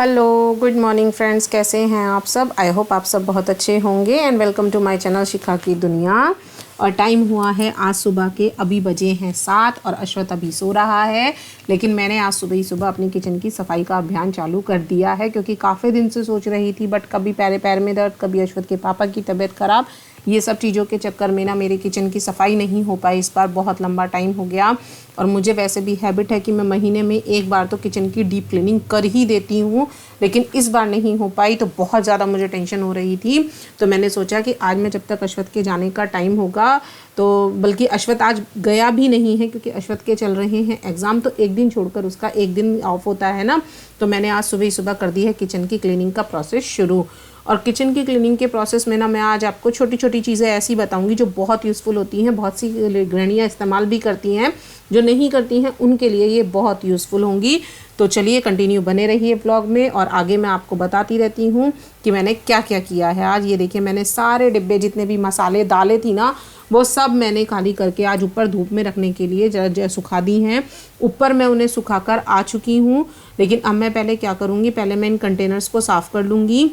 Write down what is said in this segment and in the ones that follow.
Hello good morning friends, कैसे हैं आप सब। आई होप आप सब बहुत अच्छे होंगे and welcome to my channel Shikha की दुनिया। और टाइम हुआ है आज सुबह के, अभी बजे हैं 7 और अश्वत अभी सो रहा है। लेकिन मैंने आज सुबह ही सुबह अपनी किचन की सफाई का अभियान चालू कर दिया है, क्योंकि काफ़ी दिन से सोच रही थी, बट कभी पैर में दर्द, कभी अश्वत के पापा की तबीयत ख़राब, ये सब चीज़ों के चक्कर में ना मेरे किचन की सफाई नहीं हो पाई। इस बार बहुत लंबा टाइम हो गया और मुझे वैसे भी हैबिट है कि मैं महीने में एक बार तो किचन की डीप क्लीनिंग कर ही देती हूँ, लेकिन इस बार नहीं हो पाई तो बहुत ज़्यादा मुझे टेंशन हो रही थी। तो मैंने सोचा कि आज मैं जब तक अश्वत के जाने का टाइम होगा, तो बल्कि अश्वत आज गया भी नहीं है क्योंकि अश्वत के चल रहे हैं एग्ज़ाम, तो एक दिन छोड़कर उसका एक दिन ऑफ होता है ना। तो मैंने आज सुबह ही सुबह कर दी है किचन की क्लीनिंग का प्रोसेस शुरू। और किचन की क्लीनिंग के प्रोसेस में ना मैं आज आपको छोटी छोटी चीज़ें ऐसी बताऊंगी जो बहुत यूज़फुल होती हैं, बहुत सी गृहिणियाँ इस्तेमाल भी करती हैं, जो नहीं करती हैं उनके लिए ये बहुत यूज़फुल होंगी। तो चलिए कंटिन्यू बने रहिए ब्लॉग में और आगे मैं आपको बताती रहती हूँ कि मैंने क्या क्या किया है आज। ये देखिए, मैंने सारे डिब्बे जितने भी मसाले दालें थी ना, वो सब मैंने खाली करके आज ऊपर धूप में रखने के लिए जरा सुखा दी हैं। ऊपर मैं उन्हें सुखाकर आ चुकी हूँ, लेकिन अब मैं पहले क्या करूँगी, पहले मैं इन कंटेनर्स को साफ़ कर लूँगी,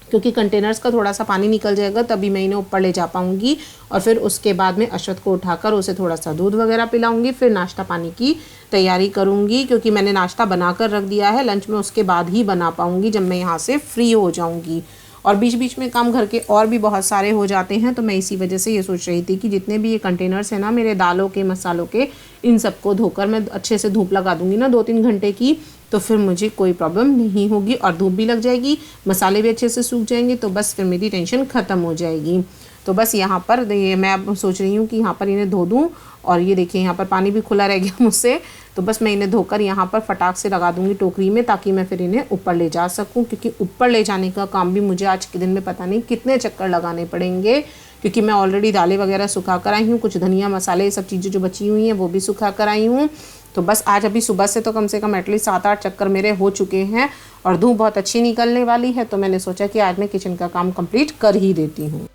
क्योंकि कंटेनर्स का थोड़ा सा पानी निकल जाएगा तभी मैं इन्हें ऊपर ले जा पाऊँगी। और फिर उसके बाद में अश्वत को उठाकर उसे थोड़ा सा दूध वगैरह पिलाऊंगी, फिर नाश्ता पानी की तैयारी करूँगी, क्योंकि मैंने नाश्ता बनाकर रख दिया है। लंच में उसके बाद ही बना पाऊँगी जब मैं यहाँ से फ्री हो जाऊँगी। और बीच बीच में काम घर के और भी बहुत सारे हो जाते हैं, तो मैं इसी वजह से ये सोच रही थी कि जितने भी ये कंटेनर्स हैं ना मेरे दालों के मसालों के, इन सबको धोकर मैं अच्छे से धूप लगा दूँगी ना 2-3 घंटे की, तो फिर मुझे कोई प्रॉब्लम नहीं होगी और धूप भी लग जाएगी, मसाले भी अच्छे से सूख जाएंगे, तो बस फिर मेरी टेंशन ख़त्म हो जाएगी। तो बस यहाँ पर ये मैं अब सोच रही हूँ कि यहाँ पर इन्हें धो दूँ। और ये देखिए यहाँ पर पानी भी खुला रह गया मुझसे, तो बस मैं इन्हें धोकर यहाँ पर फटाक से लगा दूँगी टोकरी में, ताकि मैं फिर इन्हें ऊपर ले जा सकूँ, क्योंकि ऊपर ले जाने का काम भी मुझे आज के दिन में पता नहीं कितने चक्कर लगाने पड़ेंगे, क्योंकि मैं ऑलरेडी दालें वगैरह सुखा कर आई हूँ, कुछ धनिया मसाले ये सब चीज़ें जो बची हुई हैं वो भी सुखा कर आई हूँ। तो बस आज अभी सुबह से तो कम से कम एटलीस्ट 7-8 चक्कर मेरे हो चुके हैं और धूप बहुत अच्छी निकलने वाली है, तो मैंने सोचा कि आज मैं किचन का काम कंप्लीट कर ही देती हूँ।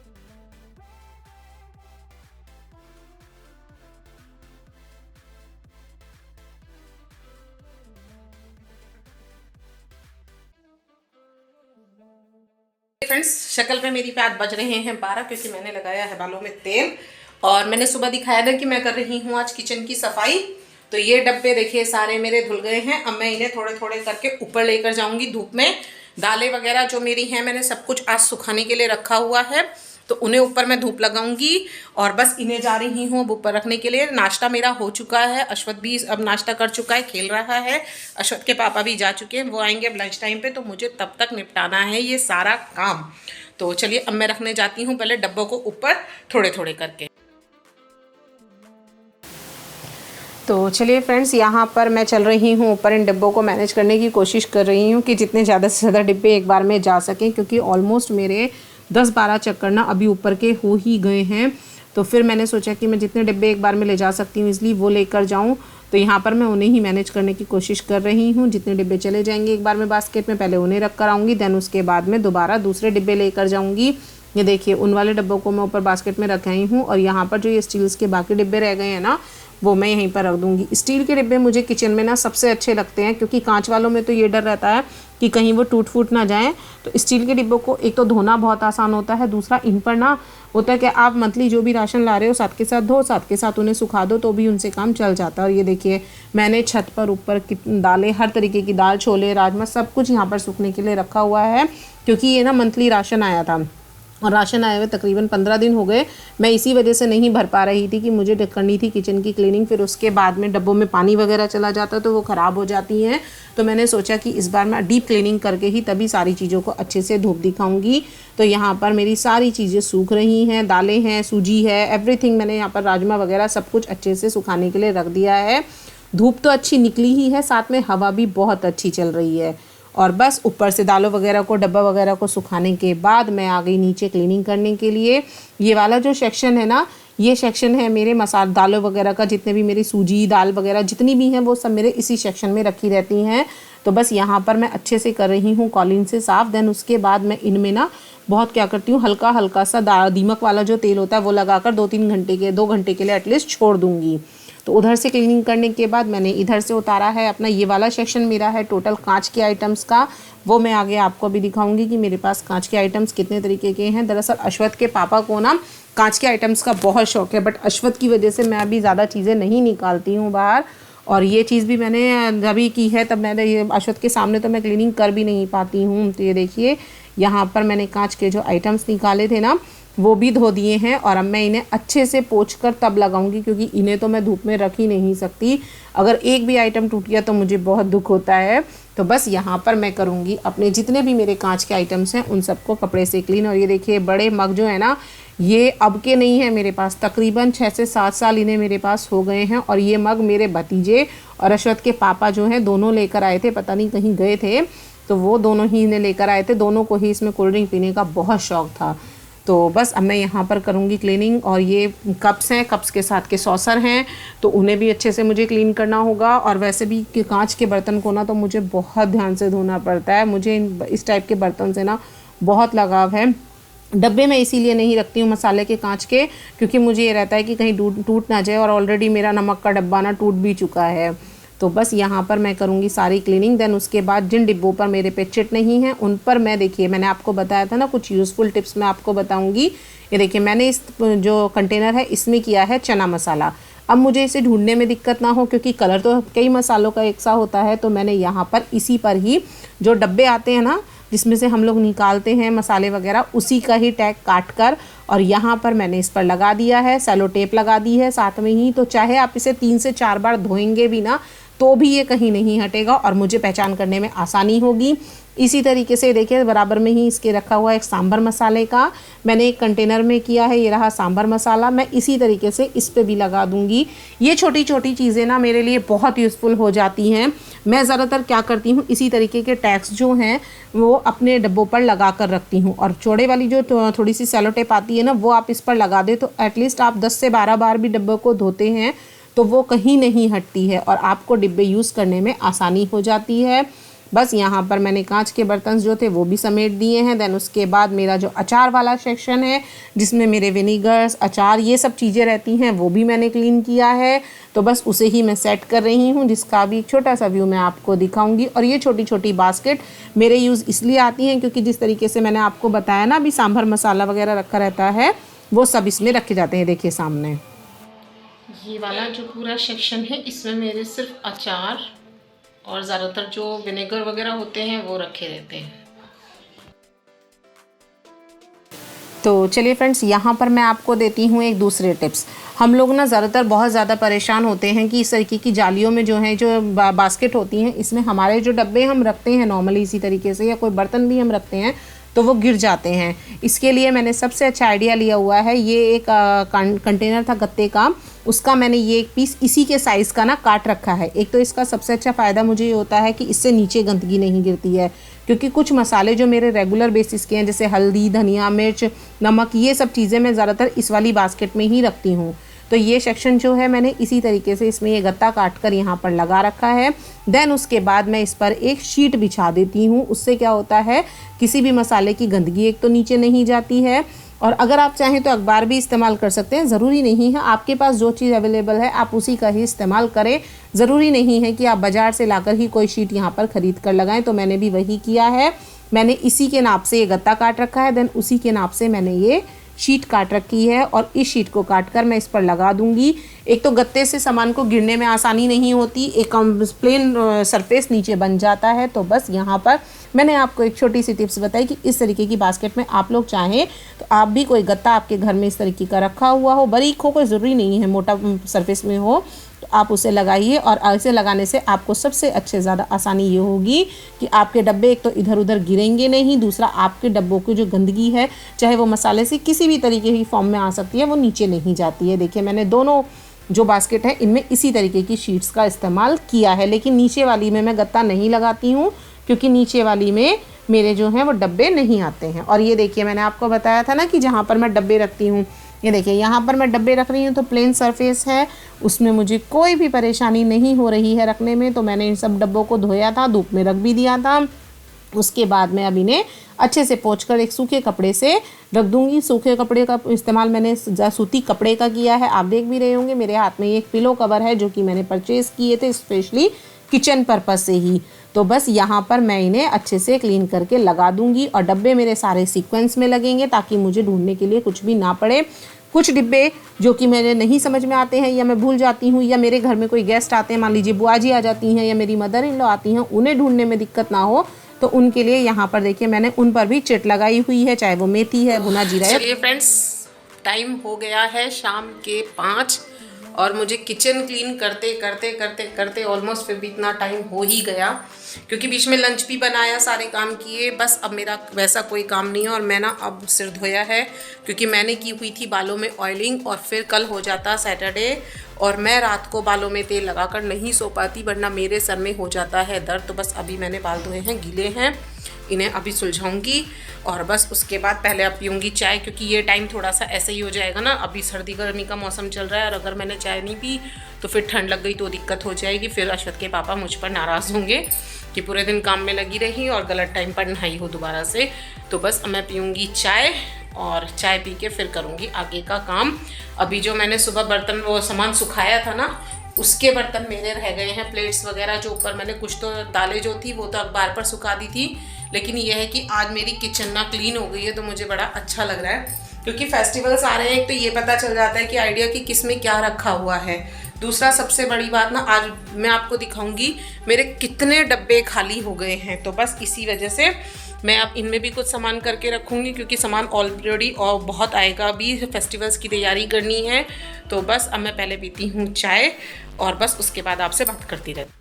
फ्रेंड्स, शक्ल पे मेरी आज बज रहे हैं 12, क्योंकि मैंने लगाया है बालों में तेल। और मैंने सुबह दिखाया था कि मैं कर रही हूँ आज किचन की सफाई। तो ये डब्बे देखिए सारे मेरे धुल गए हैं। अब मैं इन्हें थोड़े थोड़े करके ऊपर लेकर जाऊंगी धूप में। दालें वगैरह जो मेरी हैं मैंने सब कुछ आज सुखाने के लिए रखा हुआ है, तो उन्हें ऊपर मैं धूप लगाऊंगी और बस इन्हें जा रही हूँ अब ऊपर रखने के लिए। नाश्ता मेरा हो चुका है, अश्वत भी अब नाश्ता कर चुका है, खेल रहा है। अश्वत के पापा भी जा चुके हैं, वो आएंगे अब लंच टाइम पे, तो मुझे तब तक निपटाना है ये सारा काम। तो चलिए अब मैं रखने जाती हूँ पहले डब्बों को ऊपर थोड़े थोड़े करके। तो चलिए फ्रेंड्स, यहाँ पर मैं चल रही हूँ ऊपर, इन डिब्बों को मैनेज करने की कोशिश कर रही हूँ कि जितने ज़्यादा से ज़्यादा डिब्बे एक बार में जा सकें, क्योंकि ऑलमोस्ट मेरे 10-12 चक्कर ना अभी ऊपर के हो ही गए हैं। तो फिर मैंने सोचा कि मैं जितने डिब्बे एक बार में ले जा सकती हूँ इसलिए वो लेकर जाऊँ। तो यहाँ पर मैं उन्हें ही मैनेज करने की कोशिश कर रही हूँ। जितने डिब्बे चले जाएंगे एक बार में बास्केट में, पहले उन्हें रख कर आऊँगी, देन उसके बाद में दोबारा दूसरे डिब्बे लेकर जाऊँगी। ये देखिए उन वाले डिब्बों को मैं ऊपर बास्केट में रख आई हूँ, और यहाँ पर जो ये स्टील्स के बाकी डिब्बे रह गए हैं ना, वो मैं यहीं पर रख दूँगी। स्टील के डिब्बे मुझे किचन में ना सबसे अच्छे लगते हैं, क्योंकि कांच वालों में तो ये डर रहता है कि कहीं वो टूट फूट ना जाए। तो स्टील के डिब्बों को एक तो धोना बहुत आसान होता है, दूसरा इन पर ना होता है कि आप मंथली जो भी राशन ला रहे हो साथ के साथ धो, साथ के साथ उन्हें सुखा दो, तो भी उनसे काम चल जाता है। और ये देखिए मैंने छत पर ऊपर दालें, हर तरीके की दाल, छोले, राजमा, सब कुछ यहाँ पर सूखने के लिए रखा हुआ है, क्योंकि ये ना मंथली राशन आया था और राशन आए हुए तकरीबन 15 दिन हो गए। मैं इसी वजह से नहीं भर पा रही थी कि मुझे करनी थी किचन की क्लीनिंग, फिर उसके बाद में डब्बों में पानी वगैरह चला जाता तो वो ख़राब हो जाती हैं। तो मैंने सोचा कि इस बार मैं डीप क्लीनिंग करके ही तभी सारी चीज़ों को अच्छे से धूप दिखाऊंगी। तो यहाँ पर मेरी सारी चीज़ें सूख रही हैं, दालें हैं, सूजी है, एवरीथिंग मैंने यहाँ पर राजमा वगैरह सब कुछ अच्छे से सुखाने के लिए रख दिया है। धूप तो अच्छी निकली ही है, साथ में हवा भी बहुत अच्छी चल रही है। और बस ऊपर से दालों वगैरह को, डब्बा वगैरह को सुखाने के बाद मैं आ गई नीचे क्लीनिंग करने के लिए। ये वाला जो सेक्शन है ना, ये सेक्शन है मेरे मसाले दालों वगैरह का, जितने भी मेरी सूजी दाल वगैरह जितनी भी हैं वो सब मेरे इसी सेक्शन में रखी रहती हैं। तो बस यहाँ पर मैं अच्छे से कर रही हूँ कॉलिन से साफ़। देन उसके बाद मैं इनमें ना बहुत क्या करती हूँ, हल्का हल्का सा दीमक वाला जो तेल होता है वो लगाकर 2 घंटे के लिए एटलीस्ट छोड़ दूँगी। तो उधर से क्लीनिंग करने के बाद मैंने इधर से उतारा है अपना ये वाला सेक्शन मेरा है टोटल कांच के आइटम्स का। वो मैं आगे आपको अभी दिखाऊंगी कि मेरे पास कांच के आइटम्स कितने तरीके के हैं। दरअसल अश्वथ के पापा को ना कांच के आइटम्स का बहुत शौक है, बट अश्वथ की वजह से मैं अभी ज़्यादा चीज़ें नहीं निकालती हूँ बाहर। और ये चीज़ भी मैंने अभी की है, तब मैंने ये अश्वथ के सामने तो मैं क्लीनिंग कर भी नहीं पाती हूँ। तो ये देखिए यहाँ पर मैंने कांच के जो आइटम्स निकाले थे ना वो भी धो दिए हैं, और अब मैं इन्हें अच्छे से पोंछ कर तब लगाऊंगी, क्योंकि इन्हें तो मैं धूप में रख ही नहीं सकती। अगर एक भी आइटम टूट गया तो मुझे बहुत दुख होता है। तो बस यहाँ पर मैं करूँगी अपने जितने भी मेरे कांच के आइटम्स हैं उन सबको कपड़े से क्लीन। और ये देखिए बड़े मग जो है ना ये अब के नहीं है मेरे पास, तकरीबन 6 से 7 साल इन्हें मेरे पास हो गए हैं। और ये मग मेरे भतीजे और अश्वथ के पापा जो हैं दोनों लेकर आए थे, पता नहीं कहीं गए थे तो वो दोनों ही इन्हें लेकर आए थे। दोनों को ही इसमें कोल्ड ड्रिंक पीने का बहुत शौक़ था। तो बस अब मैं यहाँ पर करूँगी क्लीनिंग। और ये कप्स हैं, कप्स के साथ के सॉसर हैं, तो उन्हें भी अच्छे से मुझे क्लीन करना होगा। और वैसे भी कि कांच के बर्तन को ना तो मुझे बहुत ध्यान से धोना पड़ता है। मुझे इस टाइप के बर्तन से ना बहुत लगाव है। डब्बे में इसीलिए नहीं रखती हूँ मसाले के कांच के, क्योंकि मुझे ये रहता है कि कहीं टूट ना जाए। और ऑलरेडी मेरा नमक का डब्बा ना टूट भी चुका है। तो बस यहाँ पर मैं करूँगी सारी क्लीनिंग। देन उसके बाद जिन डिब्बों पर मेरे पे चिट नहीं है उन पर मैं, देखिए मैंने आपको बताया था ना कुछ यूज़फुल टिप्स मैं आपको बताऊँगी। ये देखिए मैंने इस जो कंटेनर है इसमें किया है चना मसाला। अब मुझे इसे ढूंढने में दिक्कत ना हो, क्योंकि कलर तो कई मसालों का एक सा होता है, तो मैंने यहाँ पर इसी पर ही जो डब्बे आते हैं ना जिसमें से हम लोग निकालते हैं मसाले वगैरह, उसी का ही टैग काट कर और यहाँ पर मैंने इस पर लगा दिया है। सेलो टेप लगा दी है साथ में ही, तो चाहे आप इसे 3 से 4 बार धोएंगे भी ना तो भी ये कहीं नहीं हटेगा और मुझे पहचान करने में आसानी होगी। इसी तरीके से देखिए बराबर में ही इसके रखा हुआ एक सांभर मसाले का मैंने एक कंटेनर में किया है। ये रहा सांभर मसाला, मैं इसी तरीके से इस पे भी लगा दूंगी। ये छोटी छोटी चीज़ें ना मेरे लिए बहुत यूज़फुल हो जाती हैं। मैं ज़्यादातर क्या करती हूँ, इसी तरीके के टैग्स जो हैं वो अपने डब्बों पर लगा कर रखती हूँ। और चौड़े वाली जो थोड़ी सी सेलो टेप आती है ना वो आप इस पर लगा दे तो एटलीस्ट आप 10 से 12 बार भी डब्बों को धोते हैं तो वो कहीं नहीं हटती है और आपको डिब्बे यूज़ करने में आसानी हो जाती है। बस यहाँ पर मैंने कांच के बर्तन जो थे वो भी समेट दिए हैं। देन उसके बाद मेरा जो अचार वाला सेक्शन है जिसमें मेरे विनीगर्स, अचार, ये सब चीज़ें रहती हैं वो भी मैंने क्लीन किया है। तो बस उसे ही मैं सेट कर रही हूँ, जिसका भी एक छोटा सा व्यू मैं आपको दिखाऊंगी। और ये छोटी छोटी बास्केट मेरे यूज़ इसलिए आती हैं क्योंकि जिस तरीके से मैंने आपको बताया ना अभी सांभर मसाला वगैरह रखा रहता है वो सब इसमें रखे जाते हैं। देखिए सामने ये वाला जो पूरा सेक्शन है इसमें मेरे सिर्फ अचार और ज़्यादातर जो विनेगर वगैरह होते हैं वो रखे रहते हैं। तो चलिए फ्रेंड्स, यहाँ पर मैं आपको देती हूँ एक दूसरे टिप्स। हम लोग ना ज़्यादातर बहुत ज़्यादा परेशान होते हैं कि इस तरीके की जालियों में जो है जो बास्केट होती हैं इसमें हमारे जो डब्बे हम रखते हैं नॉर्मली इसी तरीके से या कोई बर्तन भी हम रखते हैं तो वो गिर जाते हैं। इसके लिए मैंने सबसे अच्छा आइडिया लिया हुआ है। ये एक कंटेनर था गत्ते का, उसका मैंने ये एक पीस इसी के साइज़ का ना काट रखा है। एक तो इसका सबसे अच्छा फ़ायदा मुझे ये होता है कि इससे नीचे गंदगी नहीं गिरती है, क्योंकि कुछ मसाले जो मेरे रेगुलर बेसिस के हैं जैसे हल्दी, धनिया, मिर्च, नमक, ये सब चीज़ें मैं ज़्यादातर इस वाली बास्केट में ही रखती हूँ। तो ये सेक्शन जो है मैंने इसी तरीके से इसमें ये गत्ता काट कर यहाँ पर लगा रखा है। देन उसके बाद मैं इस पर एक शीट बिछा देती हूँ। उससे क्या होता है किसी भी मसाले की गंदगी एक तो नीचे नहीं जाती है, और अगर आप चाहें तो अखबार भी इस्तेमाल कर सकते हैं। ज़रूरी नहीं है, आपके पास जो चीज़ अवेलेबल है आप उसी का ही इस्तेमाल करें। ज़रूरी नहीं है कि आप बाज़ार से लाकर ही कोई शीट यहाँ पर ख़रीद कर लगाएं। तो मैंने भी वही किया है। मैंने इसी के नाप से ये गत्ता काट रखा है, देन उसी के नाप से मैंने ये शीट काट रखी है और इस शीट को काट कर मैं इस पर लगा दूंगी। एक तो गत्ते से सामान को गिरने में आसानी नहीं होती, एक प्लेन सरफेस नीचे बन जाता है। तो बस यहाँ पर मैंने आपको एक छोटी सी टिप्स बताई कि इस तरीके की बास्केट में आप लोग चाहें तो आप भी कोई गत्ता आपके घर में इस तरीके का रखा हुआ हो, बारीक हो, कोई ज़रूरी नहीं है मोटा सरफेस में हो, तो आप उसे लगाइए। और ऐसे लगाने से आपको सबसे अच्छे ज़्यादा आसानी ये होगी कि आपके डब्बे एक तो इधर उधर गिरेंगे नहीं, दूसरा आपके डब्बों की जो गंदगी है चाहे वो मसाले से किसी भी तरीके की फॉर्म में आ सकती है वो नीचे नहीं जाती है। देखिए मैंने दोनों जो बास्केट है इनमें इसी तरीके की शीट्स का इस्तेमाल किया है, लेकिन नीचे वाली में मैं गत्ता नहीं लगाती हूँ क्योंकि नीचे वाली में मेरे जो हैं वो डब्बे नहीं आते हैं। और ये देखिए मैंने आपको बताया था ना कि जहाँ पर मैं डब्बे रखती हूँ, ये देखिए यहाँ पर मैं डब्बे रख रही हूँ तो प्लेन सरफेस है, उसमें मुझे कोई भी परेशानी नहीं हो रही है रखने में। तो मैंने इन सब डब्बों को धोया था, धूप में रख भी दिया था। उसके बाद मैं अब इन्हें अच्छे से पोंछकर एक सूखे कपड़े से रख दूंगी। सूखे कपड़े का इस्तेमाल मैंने सूती कपड़े का किया है। आप देख भी रहे होंगे मेरे हाथ में एक पिलो कवर है जो कि मैंने परचेज़ किए थे स्पेशली किचन पर्पस से ही। तो बस यहाँ पर मैं इन्हें अच्छे से क्लीन करके लगा दूंगी और डब्बे मेरे सारे सीक्वेंस में लगेंगे ताकि मुझे ढूंढने के लिए कुछ भी ना पड़े। कुछ डिब्बे जो कि मेरे नहीं समझ में आते हैं या मैं भूल जाती हूँ या मेरे घर में कोई गेस्ट आते हैं, मान लीजिए बुआ जी आ जाती हैं या मेरी मदर इन लॉ आती हैं, उन्हें ढूंढने में दिक्कत ना हो तो उनके लिए यहाँ पर देखिए मैंने उन पर भी चिट लगाई हुई है, चाहे वो मेथी है, भुना जीरा है। चलिए फ्रेंड्स, टाइम हो गया है शाम के 5 और मुझे किचन क्लीन करते करते करते करते ऑलमोस्ट फिर भी इतना टाइम हो ही गया क्योंकि बीच में लंच भी बनाया, सारे काम किए। बस अब मेरा वैसा कोई काम नहीं है और मैं ना अब सिर धोया है क्योंकि मैंने की हुई थी बालों में ऑयलिंग और फिर कल हो जाता सैटरडे और मैं रात को बालों में तेल लगाकर नहीं सो पाती वरना मेरे सर में हो जाता है दर्द। तो बस अभी मैंने बाल धोए हैं, गीले हैं, इन्हें अभी सुलझाऊंगी और बस उसके बाद पहले अब पीऊँगी चाय क्योंकि ये टाइम थोड़ा सा ऐसे ही हो जाएगा ना। अभी सर्दी गर्मी का मौसम चल रहा है और अगर मैंने चाय नहीं पी तो फिर ठंड लग गई तो दिक्कत हो जाएगी। फिर अश्वत के पापा मुझ पर नाराज़ होंगे कि पूरे दिन काम में लगी रही और गलत टाइम पर नहाई हो दोबारा से। तो बस मैं पीऊँगी चाय और चाय पी के फिर करूँगी आगे का काम। अभी जो मैंने सुबह बर्तन वो सामान सुखाया था ना उसके बर्तन मेरे रह गए हैं, प्लेट्स वगैरह जो ऊपर मैंने कुछ तो दालें जो थी वो तो अखबार पर सुखा दी थी, लेकिन यह है कि आज मेरी किचन ना क्लीन हो गई है तो मुझे बड़ा अच्छा लग रहा है क्योंकि फेस्टिवल्स आ रहे हैं। एक तो ये पता चल जाता है कि आइडिया कि किस में क्या रखा हुआ है। दूसरा सबसे बड़ी बात ना, आज मैं आपको दिखाऊंगी मेरे कितने डब्बे खाली हो गए हैं। तो बस इसी वजह से मैं अब इनमें भी कुछ सामान करके रखूँगी क्योंकि सामान ऑलरेडी और बहुत आएगा, अभी फेस्टिवल्स की तैयारी करनी है। तो बस अब मैं पहले पीती हूँ चाय और बस उसके बाद आपसे बात करती रहती।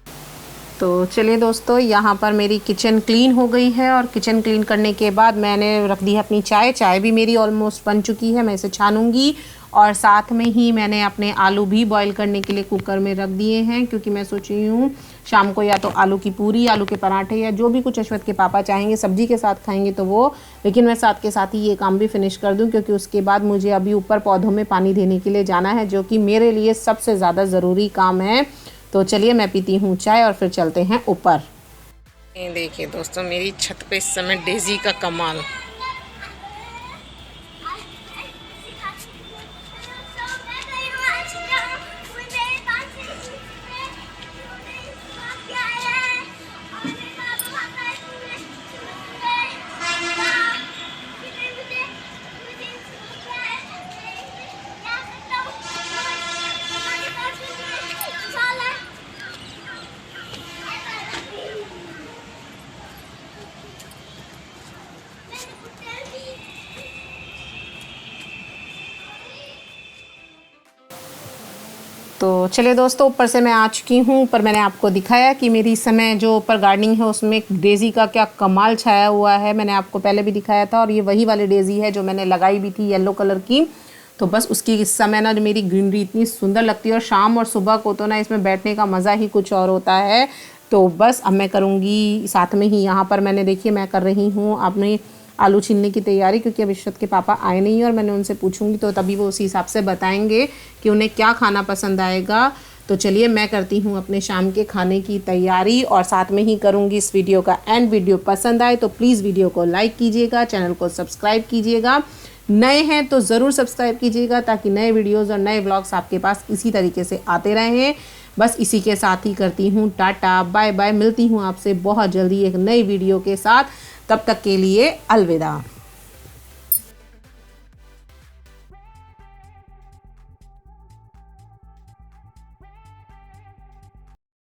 तो चलिए दोस्तों, यहाँ पर मेरी किचन क्लीन हो गई है और किचन क्लीन करने के बाद मैंने रख दी है अपनी चाय। चाय भी मेरी ऑलमोस्ट बन चुकी है, मैं इसे छानूंगी और साथ में ही मैंने अपने आलू भी बॉईल करने के लिए कुकर में रख दिए हैं क्योंकि मैं सोच रही हूँ शाम को या तो आलू की पूरी, आलू के पराठे या जो भी कुछ अश्वत के पापा चाहेंगे सब्जी के साथ खाएंगे तो वो, लेकिन मैं साथ के साथ ही ये काम भी फिनिश कर दूँ क्योंकि उसके बाद मुझे अभी ऊपर पौधों में पानी देने के लिए जाना है जो कि मेरे लिए सबसे ज़्यादा ज़रूरी काम है। तो चलिए मैं पीती हूँ चाय और फिर चलते हैं ऊपर। ये देखिए दोस्तों, मेरी छत पे इस समय डेजी का कमाल। तो चलिए दोस्तों, ऊपर से मैं आ चुकी हूँ। ऊपर मैंने आपको दिखाया कि मेरी इस समय जो ऊपर गार्डनिंग है उसमें डेज़ी का क्या कमाल छाया हुआ है। मैंने आपको पहले भी दिखाया था और ये वही वाली डेज़ी है जो मैंने लगाई भी थी येलो कलर की। तो बस उसकी इस समय ना जो मेरी ग्रीनरी इतनी सुंदर लगती है और शाम और सुबह को तो ना इसमें बैठने का मज़ा ही कुछ और होता है। तो बस अब मैं करूँगी साथ में ही यहाँ पर मैंने देखिए मैं कर रही हूँ अपने आलू छीलने की तैयारी क्योंकि अब अश्वत के पापा आए नहीं और मैंने उनसे पूछूंगी तो तभी वो उसी हिसाब से बताएंगे कि उन्हें क्या खाना पसंद आएगा। तो चलिए मैं करती हूँ अपने शाम के खाने की तैयारी और साथ में ही करूँगी इस वीडियो का एंड। वीडियो पसंद आए तो प्लीज़ वीडियो को लाइक कीजिएगा, चैनल को सब्सक्राइब कीजिएगा, नए हैं तो ज़रूर सब्सक्राइब कीजिएगा ताकि नए वीडियोज़ और नए व्लॉग्स आपके पास इसी तरीके से आते रहें। बस इसी के साथ ही करती हूँ टाटा बाय बाय। मिलती हूँ आपसे बहुत जल्दी एक नई वीडियो के साथ, तब तक के लिए अलविदा।